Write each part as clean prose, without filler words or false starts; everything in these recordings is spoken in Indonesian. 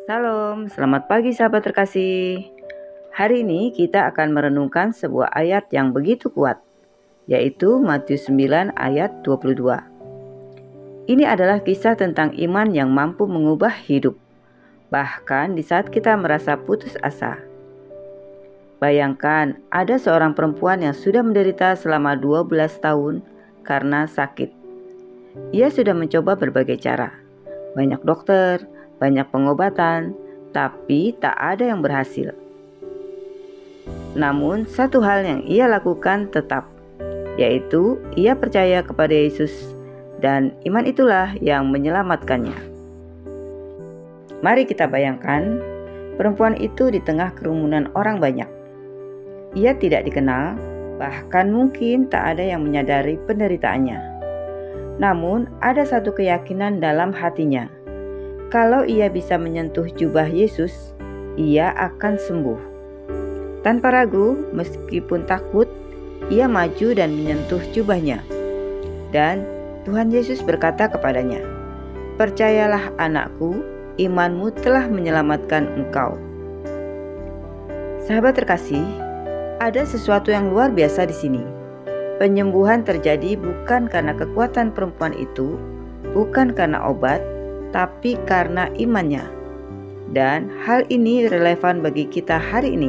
Salam, selamat pagi sahabat terkasih. Hari ini kita akan merenungkan sebuah ayat yang begitu kuat, yaitu Matius 9 ayat 22. Ini adalah kisah tentang iman yang mampu mengubah hidup, bahkan di saat kita merasa putus asa. Bayangkan ada seorang perempuan yang sudah menderita selama 12 tahun karena sakit. Ia sudah mencoba berbagai cara, banyak dokter, banyak pengobatan, tapi tak ada yang berhasil. Namun satu hal yang ia lakukan tetap, yaitu ia percaya kepada Yesus dan iman itulah yang menyelamatkannya. Mari kita bayangkan, perempuan itu di tengah kerumunan orang banyak. Ia tidak dikenal, bahkan mungkin tak ada yang menyadari penderitaannya. Namun ada satu keyakinan dalam hatinya. Kalau ia bisa menyentuh jubah Yesus, ia akan sembuh. Tanpa ragu, meskipun takut, ia maju dan menyentuh jubahnya. Dan Tuhan Yesus berkata kepadanya, "Percayalah anakku, imanmu telah menyelamatkan engkau." Sahabat terkasih, ada sesuatu yang luar biasa di sini. Penyembuhan terjadi bukan karena kekuatan perempuan itu, bukan karena obat, tapi karena imannya. Dan hal ini relevan bagi kita hari ini.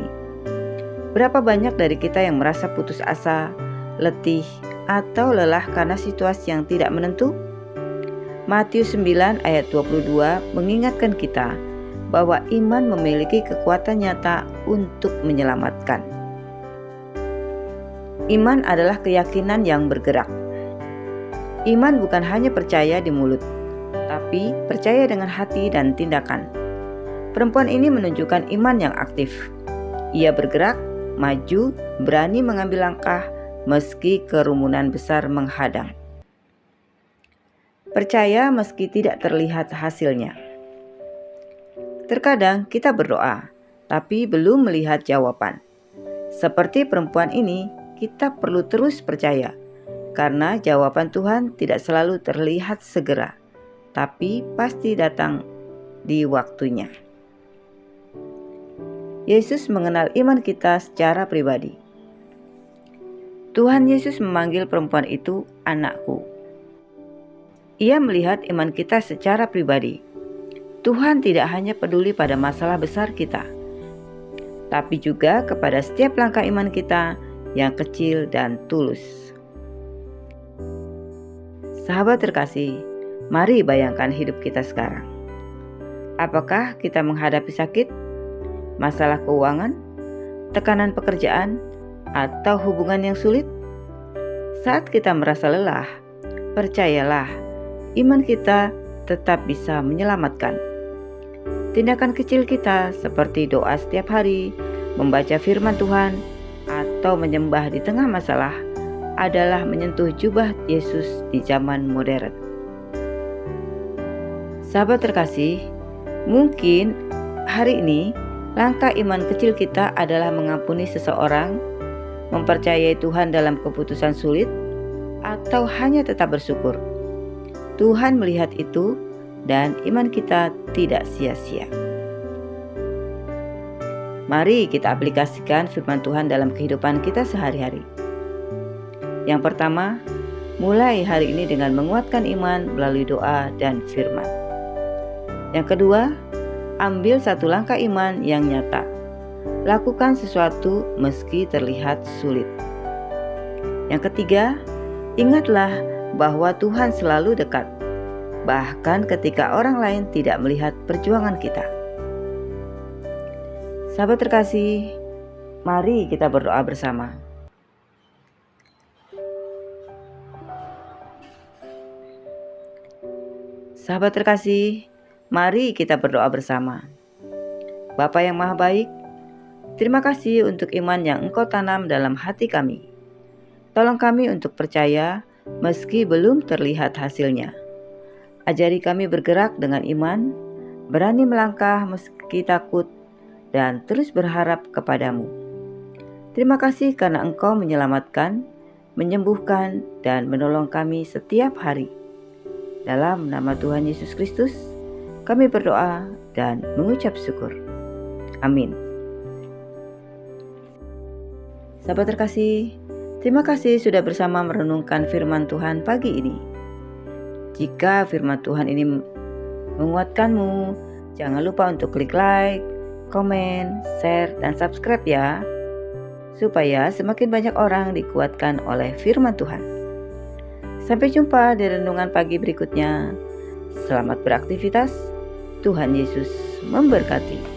Berapa banyak dari kita yang merasa putus asa, letih, atau lelah karena situasi yang tidak menentu? Matius 9 ayat 22 mengingatkan kita bahwa iman memiliki kekuatan nyata untuk menyelamatkan. Iman adalah keyakinan yang bergerak. Iman bukan hanya percaya di mulut, tapi percaya dengan hati dan tindakan. Perempuan ini menunjukkan iman yang aktif. Ia bergerak, maju, berani mengambil langkah meski kerumunan besar menghadang. Percaya meski tidak terlihat hasilnya. Terkadang kita berdoa, tapi belum melihat jawaban. Seperti perempuan ini, kita perlu terus percaya, karena jawaban Tuhan tidak selalu terlihat segera, tapi pasti datang di waktunya. Yesus mengenal iman kita secara pribadi. Tuhan Yesus memanggil perempuan itu anakku. Ia melihat iman kita secara pribadi. Tuhan tidak hanya peduli pada masalah besar kita, tapi juga kepada setiap langkah iman kita yang kecil dan tulus. Sahabat terkasih, mari bayangkan hidup kita sekarang. Apakah kita menghadapi sakit, masalah keuangan, tekanan pekerjaan, atau hubungan yang sulit? Saat kita merasa lelah, percayalah, iman kita tetap bisa menyelamatkan. Tindakan kecil kita seperti doa setiap hari, membaca firman Tuhan, atau menyembah di tengah masalah adalah menyentuh jubah Yesus di zaman modern. Sahabat terkasih, mungkin hari ini langkah iman kecil kita adalah mengampuni seseorang, mempercayai Tuhan dalam keputusan sulit, atau hanya tetap bersyukur. Tuhan melihat itu dan iman kita tidak sia-sia. Mari kita aplikasikan firman Tuhan dalam kehidupan kita sehari-hari. Yang pertama, mulai hari ini dengan menguatkan iman melalui doa dan firman. Yang kedua, ambil satu langkah iman yang nyata. Lakukan sesuatu meski terlihat sulit. Yang ketiga, ingatlah bahwa Tuhan selalu dekat, bahkan ketika orang lain tidak melihat perjuangan kita. Sahabat terkasih, mari kita berdoa bersama. Sahabat terkasih, mari kita berdoa bersama. Bapa yang Maha Baik, terima kasih untuk iman yang Engkau tanam dalam hati kami. Tolong kami untuk percaya meski belum terlihat hasilnya. Ajari kami bergerak dengan iman, berani melangkah meski takut, dan terus berharap kepadamu. Terima kasih karena Engkau menyelamatkan, menyembuhkan, dan menolong kami setiap hari. Dalam nama Tuhan Yesus Kristus, kami berdoa dan mengucap syukur. Amin. Sahabat terkasih, terima kasih sudah bersama merenungkan firman Tuhan pagi ini. Jika firman Tuhan ini menguatkanmu, jangan lupa untuk klik like, komen, share, dan subscribe ya, supaya semakin banyak orang dikuatkan oleh firman Tuhan. Sampai jumpa di renungan pagi berikutnya. Selamat beraktivitas. Tuhan Yesus memberkati.